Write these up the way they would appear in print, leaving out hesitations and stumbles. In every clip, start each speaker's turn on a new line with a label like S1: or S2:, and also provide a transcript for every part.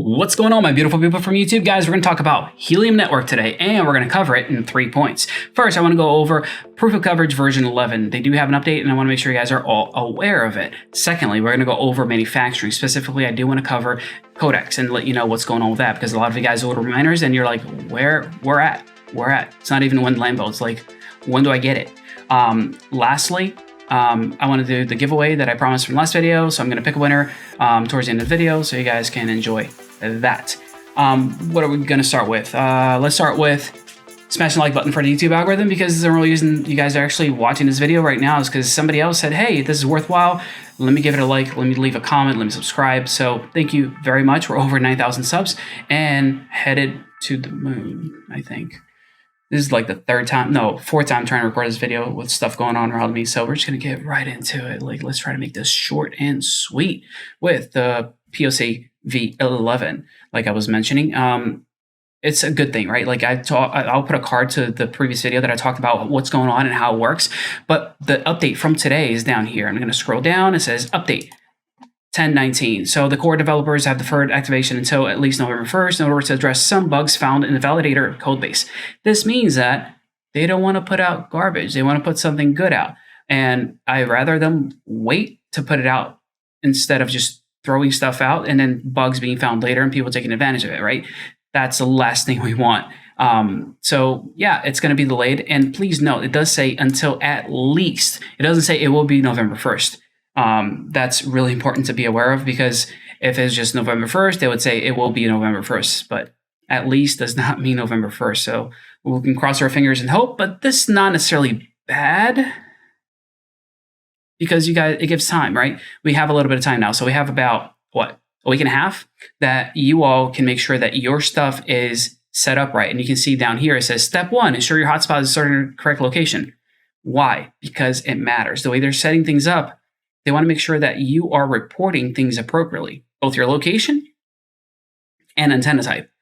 S1: What's going on, my beautiful people from YouTube? Guys, we're going to talk about Helium Network today, and we're going to cover it in 3 points. First, I want to go over Proof of Coverage version 11. They do have an update, and I want to make sure you guys are all aware of it. Secondly, we're going to go over manufacturing. Specifically, I do want to cover COTX and let you know what's going on with that, because a lot of you guys order miners, and you're like, where we're at? It's not even one Lambo. It's like, when do I get it? Lastly, I want to do the giveaway that I promised from last video, so I'm going to pick a winner towards the end of the video so you guys can enjoy that. What are we going to start with? Let's start with smash the like button for the YouTube algorithm, because the real reason you guys are actually watching this video right now is because somebody else said, hey, this is worthwhile. Let me give it a like, let me leave a comment, let me subscribe. So thank you very much. We're over 9,000 subs and headed to the moon, I think. This is like the fourth time trying to record this video with stuff going on around me. So we're just going to get right into it. Like, let's try to make this short and sweet with the PSA VL11. Like I was mentioning, it's a good thing, right? Like I'll put a card to the previous video that I talked about what's going on and how it works. But the update from today is down here. I'm going to scroll down. It says update 10.19. So the core developers have deferred activation until at least November 1st in order to address some bugs found in the validator codebase. This means that they don't want to put out garbage. They want to put something good out. And I'd rather them wait to put it out instead of just throwing stuff out and then bugs being found later and people taking advantage of it, right? That's the last thing we want. So yeah, it's going to be delayed. And please note, it does say until at least. It doesn't say it will be November 1st. That's really important to be aware of, because if it's just November 1st, they would say it will be November 1st, but at least does not mean November 1st. So we can cross our fingers and hope, but this is not necessarily bad, because you guys, it gives time, right? We have a little bit of time now. So we have about, what, a week and a half that you all can make sure that your stuff is set up right. And you can see down here, it says step 1, ensure your hotspot is stored in the correct location. Why? Because it matters. The way they're setting things up, they want to make sure that you are reporting things appropriately, both your location and antenna type,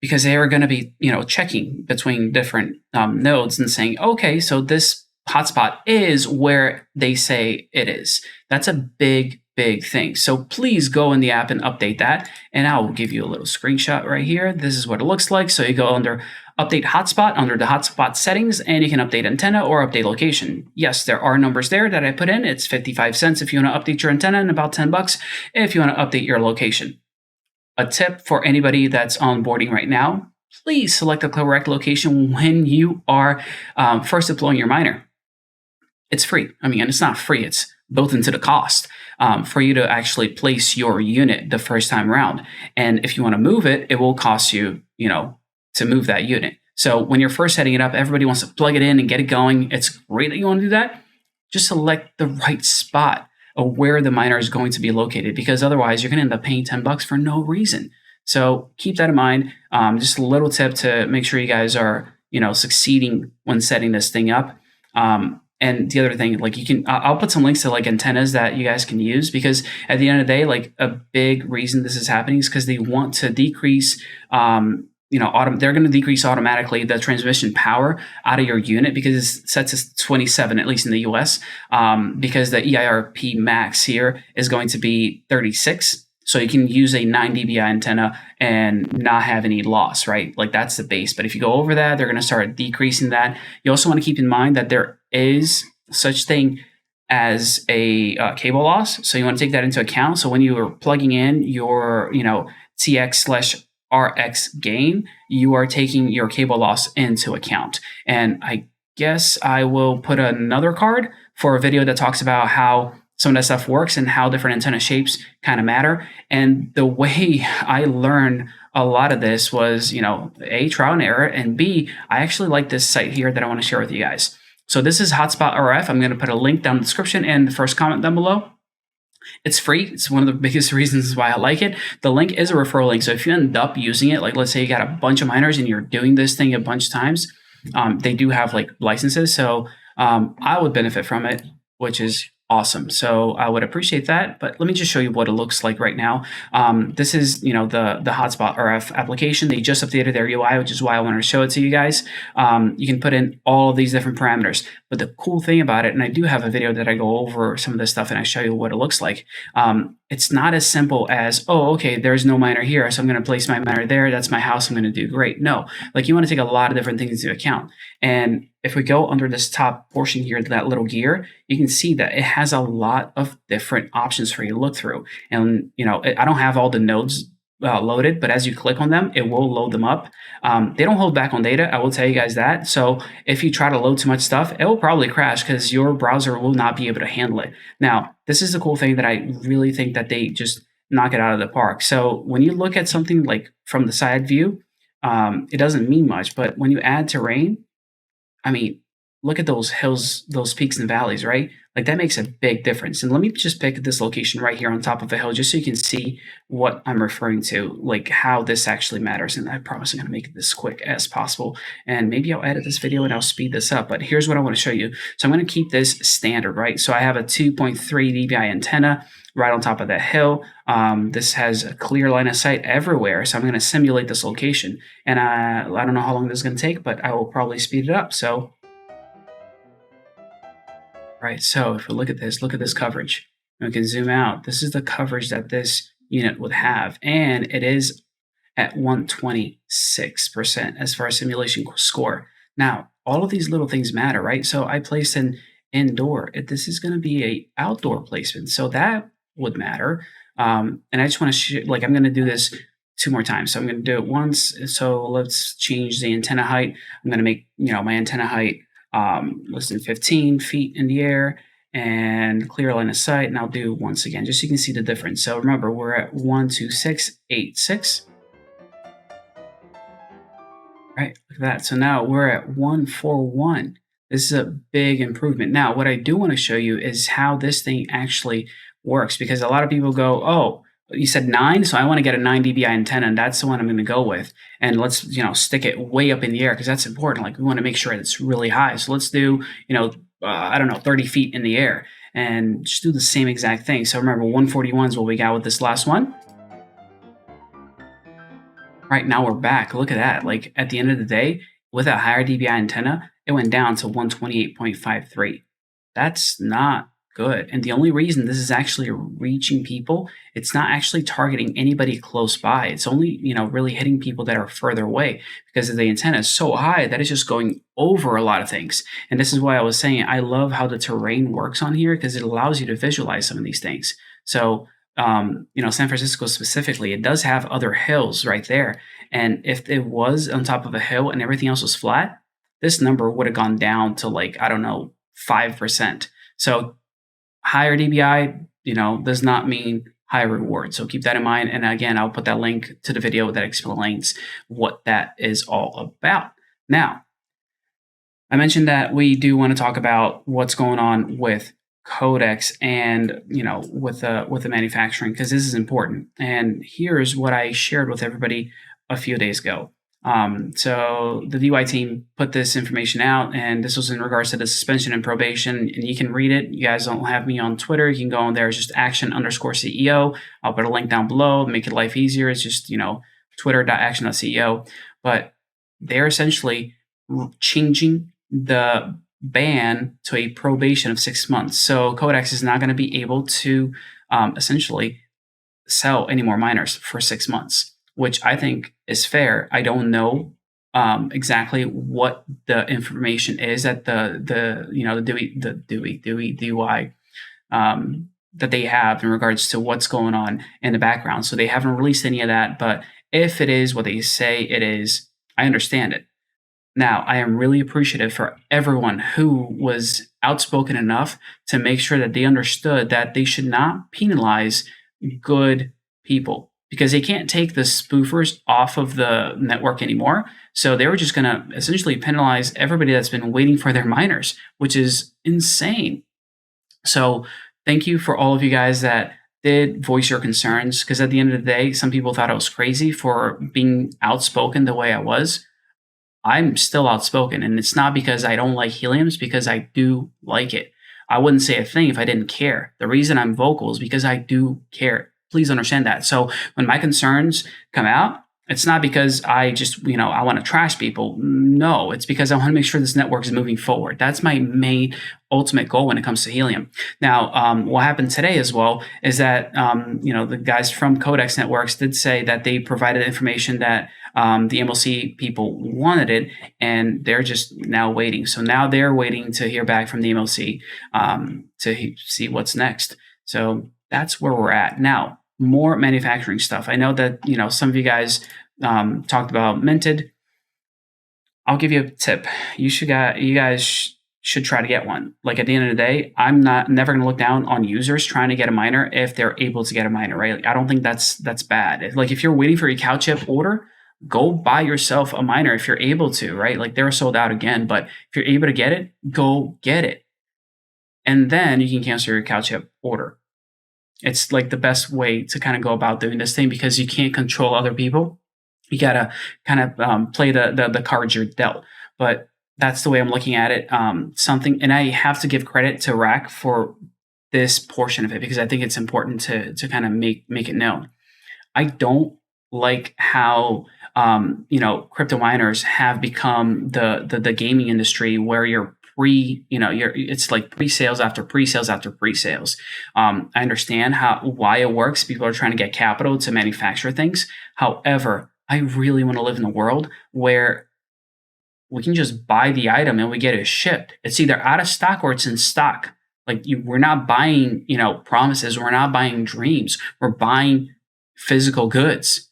S1: because they are going to be, checking between different nodes and saying, okay, so this hotspot is where they say it is. That's a big thing. So please go in the app and update that. And I'll give you a little screenshot right here. This is what it looks like. So you go under update hotspot under the hotspot settings, and you can update antenna or update location. Yes, there are numbers there that I put in. It's 55 cents if you want to update your antenna, and about 10 bucks if you want to update your location. A tip for anybody that's onboarding right now, please select the correct location when you are first deploying your miner. It's free. I mean, and it's not free. It's built into the cost for you to actually place your unit the first time around. And if you want to move it, it will cost you, to move that unit. So when you're first setting it up, everybody wants to plug it in and get it going. It's great that you want to do that. Just select the right spot of where the miner is going to be located, because otherwise you're going to end up paying 10 bucks for no reason. So keep that in mind. Just a little tip to make sure you guys are, succeeding when setting this thing up. And the other thing, like I'll put some links to like antennas that you guys can use, because at the end of the day, like a big reason this is happening is because they want to decrease, they're going to decrease automatically the transmission power out of your unit, because it sets as 27, at least in the US, because the EIRP max here is going to be 36. So you can use a 9 dBi antenna and not have any loss, right? Like that's the base. But if you go over that, they're going to start decreasing that. You also want to keep in mind that there is such thing as a cable loss. So you want to take that into account. So when you are plugging in your, TX/RX gain, you are taking your cable loss into account. And I guess I will put another card for a video that talks about how some of that stuff works and how different antenna shapes kind of matter. And the way I learned a lot of this was, A, trial and error, and B, I actually like this site here that I want to share with you guys. So this is Hotspot RF. I'm going to put a link down in the description and the first comment down below. It's free. It's one of the biggest reasons why I like it. The link is a referral link. So if you end up using it, like let's say you got a bunch of miners and you're doing this thing a bunch of times, they do have like licenses. So I would benefit from it, which is Awesome. So I would appreciate that, but let me just show you what it looks like right now. This is, the Hotspot RF application. They just updated their UI, which is why I wanted to show it to you guys. You can put in all of these different parameters, but the cool thing about it, and I do have a video that I go over some of this stuff and I show you what it looks like. It's not as simple as, oh, okay, there's no miner here, so I'm going to place my miner there. That's my house. I'm going to do great. No, like you want to take a lot of different things into account. And if we go under this top portion here, that little gear, you can see that it has a lot of different options for you to look through. And, I don't have all the nodes loaded, but as you click on them, it will load them up. They don't hold back on data. I will tell you guys that. So if you try to load too much stuff, it will probably crash because your browser will not be able to handle it. Now, this is the cool thing that I really think that they just knock it out of the park. So when you look at something like from the side view, it doesn't mean much, but when you add terrain, I mean, look at those hills, those peaks and valleys, right? Like that makes a big difference. And let me just pick this location right here on top of a hill, just so you can see what I'm referring to, like how this actually matters. And I promise I'm going to make it as quick as possible. And maybe I'll edit this video and I'll speed this up. But here's what I want to show you. So I'm going to keep this standard, right? So I have a 2.3 dBi antenna right on top of that hill. This has a clear line of sight everywhere. So I'm going to simulate this location. And I don't know how long this is going to take, but I will probably speed it up. So, right. So if we look at this coverage. And we can zoom out. This is the coverage that this unit would have. And it is at 126% as far as simulation score. Now, all of these little things matter, right? So I placed an indoor. This is going to be a outdoor placement. So that would matter. And I just want to I'm going to do this 2 more times. So I'm going to do it once. So let's change the antenna height. I'm going to make, my antenna height less than 15 feet in the air and clear line of sight. And I'll do once again, just so you can see the difference. So remember, we're at 12686. Right, look at that. So now we're at 141. This is a big improvement. Now, what I do want to show you is how this thing actually works, because a lot of people go, oh, you said 9, so I want to get a 9 dBi antenna, and that's the one I'm going to go with. And let's, stick it way up in the air, because that's important. Like, we want to make sure it's really high. So let's do, 30 feet in the air, and just do the same exact thing. So remember, 141 is what we got with this last one. Right, now we're back. Look at that. Like at the end of the day, with a higher dBi antenna, it went down to 128.53. That's not good. And the only reason this is actually reaching people, it's not actually targeting anybody close by. It's only, really hitting people that are further away, because the antenna is so high that it's just going over a lot of things. And this is why I was saying I love how the terrain works on here, because it allows you to visualize some of these things. So San Francisco specifically, it does have other hills right there. And if it was on top of a hill and everything else was flat, this number would have gone down to 5%. So higher dBi, does not mean higher reward. So keep that in mind. And again, I'll put that link to the video that explains what that is all about. Now, I mentioned that we do want to talk about what's going on with codecs and with the manufacturing, because this is important. And here's what I shared with everybody a few days ago. So the DY team put this information out, and this was in regards to the suspension and probation, and you can read it. You guys don't have me on Twitter, you can go on there. It's just action_CEO. I'll put a link down below, make your life easier. It's just twitter.action.ceo. But they're essentially changing the ban to a probation of 6 months. So Codex is not going to be able to essentially sell any more miners for 6 months, which I think is fair. I don't know exactly what the information is that the DUI that they have in regards to what's going on in the background. So they haven't released any of that. But if it is what they say it is, I understand it. Now, I am really appreciative for everyone who was outspoken enough to make sure that they understood that they should not penalize good people, because they can't take the spoofers off of the network anymore. So they were just going to essentially penalize everybody that's been waiting for their miners, which is insane. So thank you for all of you guys that did voice your concerns, because at the end of the day, some people thought I was crazy for being outspoken the way I was. I'm still outspoken, and it's not because I don't like Helium, it's because I do like it. I wouldn't say a thing if I didn't care. The reason I'm vocal is because I do care. Please understand that. So when my concerns come out, it's not because I just, I want to trash people. No, it's because I want to make sure this network is moving forward. That's my main ultimate goal when it comes to Helium. Now, what happened today as well is that, the guys from Codex Networks did say that they provided information that the MLC people wanted it, and they're just now waiting. So now they're waiting to hear back from the MLC to see what's next. So that's where we're at now. More manufacturing stuff. I know that some of you guys talked about minted. I'll give you a tip. You guys should try to get one. Like at the end of the day, I'm never going to look down on users trying to get a miner if they're able to get a miner, right? Like, I don't think that's bad. Like if you're waiting for your cow chip order, go buy yourself a miner if you're able to, right? Like they're sold out again, but if you're able to get it, go get it, and then you can cancel your cow chip order. It's like the best way to kind of go about doing this thing, because you can't control other people. You gotta kind of play the cards you're dealt. But that's the way I'm looking at it. And I have to give credit to Rack for this portion of it, because I think it's important to kind of make it known. I don't like how crypto miners have become the gaming industry, where you're it's like pre-sales after pre-sales after pre-sales. I understand why it works. People are trying to get capital to manufacture things. However, I really want to live in a world where we can just buy the item and we get it shipped. It's either out of stock or it's in stock. Like we're not buying, promises. We're not buying dreams. We're buying physical goods.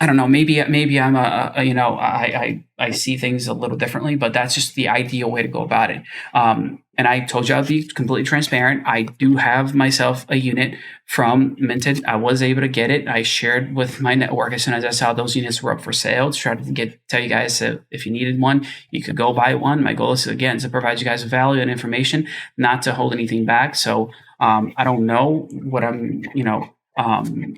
S1: I don't know. Maybe I'm I see things a little differently, but that's just the ideal way to go about it. And I told you I'd be completely transparent. I do have myself a unit from Minted. I was able to get it. I shared with my network as soon as I saw those units were up for sale to try to tell you guys that if you needed one, you could go buy one. My goal is to provide you guys value and information, not to hold anything back. So I don't know what I'm,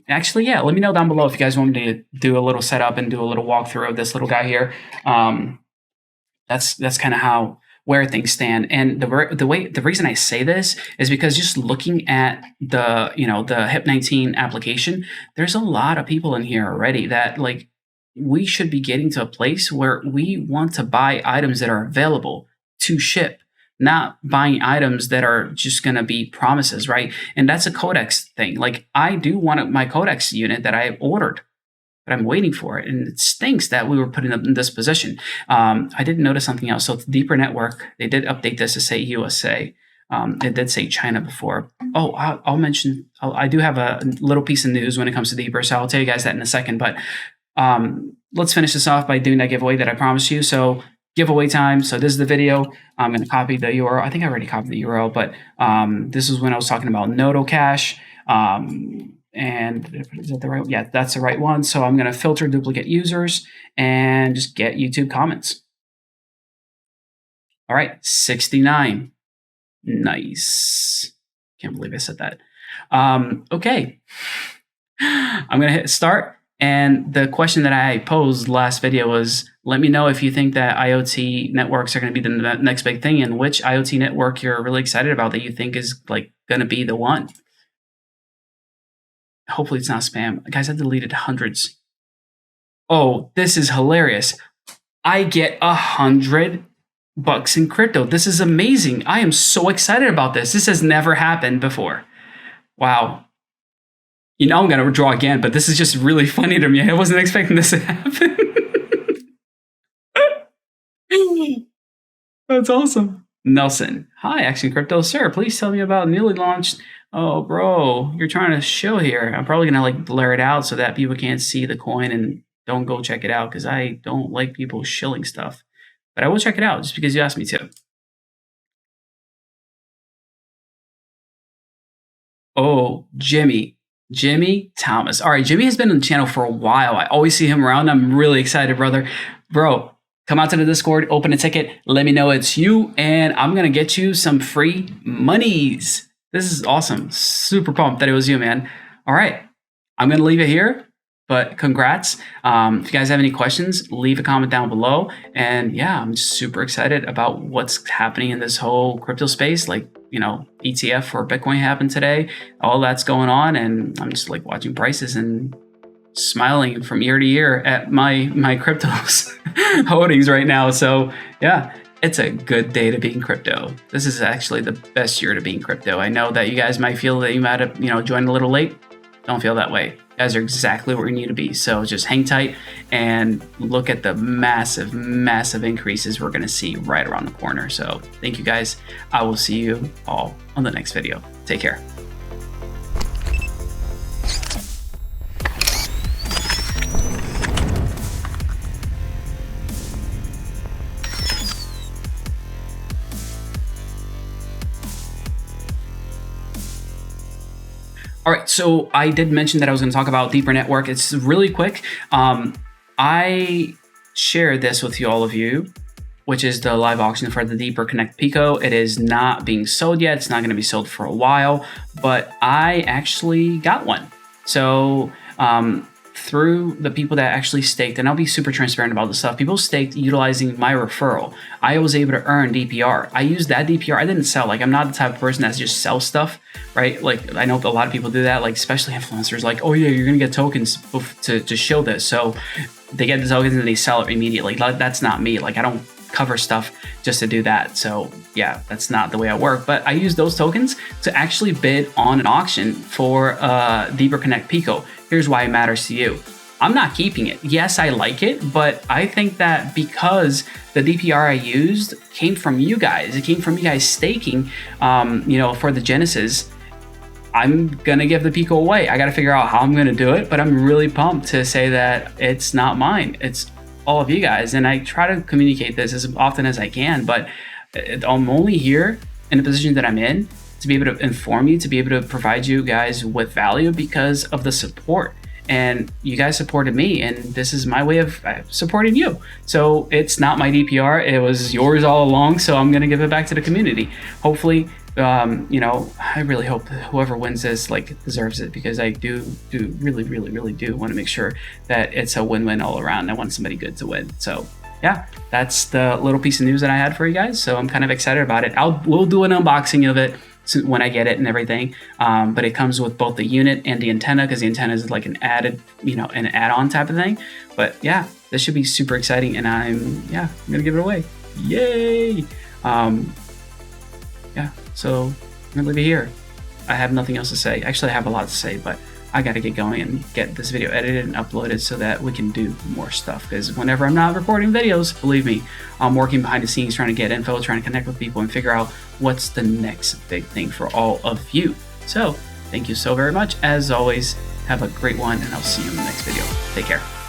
S1: actually, yeah, let me know down below if you guys want me to do a little setup and do a little walkthrough of this little guy here. That's kind of where things stand. And the reason I say this is because just looking at the HIP19 application, there's a lot of people in here already that like we should be getting to a place where we want to buy items that are available to ship, not buying items that are just going to be promises, right? And that's a Codex thing. Like I do want my Codex unit that I ordered, but I'm waiting for it. And it stinks that we were put in this position. I did notice something else. So Deeper Network, they did update this to say USA. It did say China before. Oh, I'll mention, I do have a little piece of news when it comes to Deeper, so I'll tell you guys that in a second. But let's finish this off by doing that giveaway that I promised you. So giveaway time. So this is the video. I'm going to copy the URL. I think I already copied the URL, but this is when I was talking about Nodo Cash. And is that the right? Yeah, that's the right one. So I'm going to filter duplicate users and just get YouTube comments. All right, 69. Nice. Can't believe I said that. Okay. I'm going to hit start. And the question that I posed last video was, let me know if you think that IoT networks are going to be the next big thing, and which IoT network you're really excited about that you think is like going to be the one. Hopefully it's not spam. Guys, I deleted hundreds. Oh, this is hilarious. I get $100 in crypto. This is amazing. I am so excited about this. This has never happened before. Wow. I'm going to draw again, but this is just really funny to me. I wasn't expecting this to happen. That's awesome. Nelson. Hi, Action Crypto. Sir, please tell me about newly launched. Oh, bro, you're trying to show here. I'm probably going to blur it out so that people can't see the coin and don't go check it out, because I don't like people shilling stuff. But I will check it out just because you asked me to. Oh, Jimmy Thomas. All right, Jimmy has been on the channel for a while. I always see him around. I'm really excited, brother. Bro, come out to the Discord, open a ticket, let me know it's you, and I'm going to get you some free monies. This is awesome. Super pumped that it was you, man. All right, I'm going to leave it here. But congrats. If you guys have any questions, leave a comment down below. And yeah, I'm just super excited about what's happening in this whole crypto space. Like, you know, ETF for Bitcoin happened today. All that's going on. And I'm just like watching prices and smiling from ear to ear at my cryptos holdings right now. So yeah, it's a good day to be in crypto. This is actually the best year to be in crypto. I know that you guys might feel that you might have, you know, joined a little late. Don't feel that way. You guys are exactly where you need to be. So just hang tight and look at the massive, massive increases we're going to see right around the corner. So thank you guys. I will see you all on the next video. Take care. All right, so I did mention that I was going to talk about Deeper Network. It's really quick. I shared this with all of you, which is the live auction for the Deeper Connect Pico. It is not being sold yet. It's not going to be sold for a while, but I actually got one. So through the people that actually staked, and I'll be super transparent about this stuff, people staked utilizing my referral. I was able to earn DPR. I used that DPR. I didn't sell. Like, I'm not the type of person that just sells stuff, right? Like, I know a lot of people do that, like especially influencers, like, oh yeah, you're gonna get tokens to show this. So they get the tokens and they sell it immediately. That's not me. Like, I don't cover stuff just to do that. So yeah, that's not the way I work. But I use those tokens to actually bid on an auction for Deeper Connect Pico. Here's why it matters to you. I'm not keeping it. Yes, I like it, but I think that because the DPR I used came from you guys, it came from you guys staking, you know, for the Genesis, I'm gonna give the Pico away. I gotta figure out how I'm gonna do it, but I'm really pumped to say that it's not mine. It's all of you guys. And I try to communicate this as often as I can, but I'm only here in the position that I'm in to be able to inform you, to be able to provide you guys with value because of the support. And you guys supported me, and this is my way of supporting you. So it's not my DPR, it was yours all along, so I'm gonna give it back to the community. Hopefully, you know, I really hope that whoever wins this like deserves it, because I do really do want to make sure that it's a win-win all around. I want somebody good to win. So yeah, that's the little piece of news that I had for you guys. So I'm kind of excited about it. We'll do an unboxing of it when I get it and everything, but it comes with both the unit and the antenna, because the antenna is like an added, you know, an add-on type of thing. But yeah, this should be super exciting, and I'm gonna give it away. Yay! Yeah, so I'm gonna leave it here. I have nothing else to say. Actually, I have a lot to say, but I gotta get going and get this video edited and uploaded so that we can do more stuff. Because whenever I'm not recording videos, believe me, I'm working behind the scenes trying to get info, trying to connect with people and figure out what's the next big thing for all of you. So thank you so very much. As always, have a great one, and I'll see you in the next video. Take care.